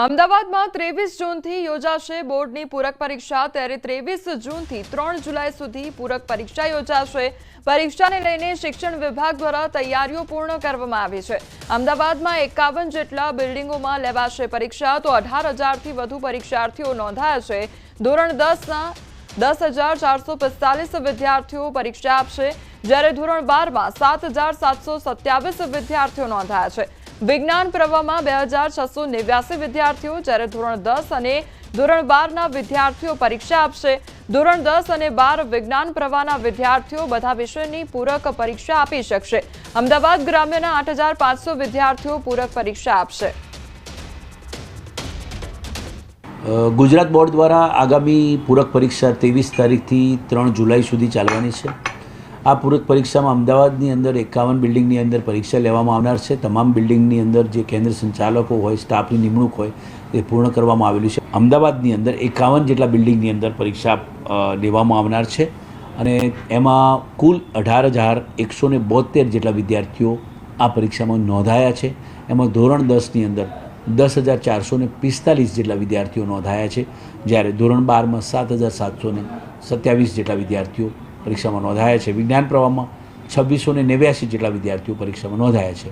અમદાવાદમાં 23 જૂનથી યોજાશે બોર્ડની પૂરક પરીક્ષા। ત્યારે 23 જૂનથી 3 જુલાઈ સુધી પૂરક પરીક્ષા યોજાશે। પરીક્ષાને લઈને શિક્ષણ વિભાગ દ્વારા તૈયારીઓ પૂર્ણ કરવામાં આવી છે। અમદાવાદમાં 51 જેટલા બિલ્ડિંગોમાં લેવાશે પરીક્ષા, તો 18,000થી વધુ પરીક્ષાર્થીઓ નોંધાયા છે। ધોરણ 10ના 10,445 વિદ્યાર્થીઓ પરીક્ષા આપશે, જ્યારે ધોરણ 12માં 7,727 વિદ્યાર્થીઓ નોંધાયા છે। વિજ્ઞાન પ્રવાહમાં 2,689 વિદ્યાર્થીઓ, જ્યારે ધોરણ 10 અને ધોરણ 12ના વિદ્યાર્થીઓ પરીક્ષા આપશે। ધોરણ 10 અને 12 વિજ્ઞાન પ્રવાહના વિદ્યાર્થીઓ બધા વિષયની પૂરક પરીક્ષા આપી શકશે। અમદાવાદ ગ્રામ્યના 8,500 વિદ્યાર્થીઓ પૂરક પરીક્ષા આપશે। ગુજરાત બોર્ડ દ્વારા આગામી પૂરક પરીક્ષા 23 તારીખથી 3 જુલાઈ સુધી ચાલવાની છે। આ પૂરક પરીક્ષામાં અમદાવાદની અંદર 51 બિલ્ડિંગની અંદર પરીક્ષા લેવામાં આવનાર છે। તમામ બિલ્ડિંગની અંદર જે કેન્દ્ર સંચાલકો હોય, સ્ટાફની નિમણૂક હોય એ પૂર્ણ કરવામાં આવેલું છે। અમદાવાદની અંદર 51 જેટલા બિલ્ડિંગની અંદર પરીક્ષા લેવામાં આવનાર છે અને એમાં કુલ 18,172 જેટલા વિદ્યાર્થીઓ આ પરીક્ષામાં નોંધાયા છે। એમાં ધોરણ 10ની અંદર 10,445 જેટલા વિદ્યાર્થીઓ નોંધાયા છે, જ્યારે ધોરણ 12માં 7,727 જેટલા વિદ્યાર્થીઓ પરીક્ષામાં નોંધાયા છે। વિજ્ઞાન પ્રવાહમાં 2,689 જેટલા વિદ્યાર્થીઓ પરીક્ષામાં નોંધાયા છે।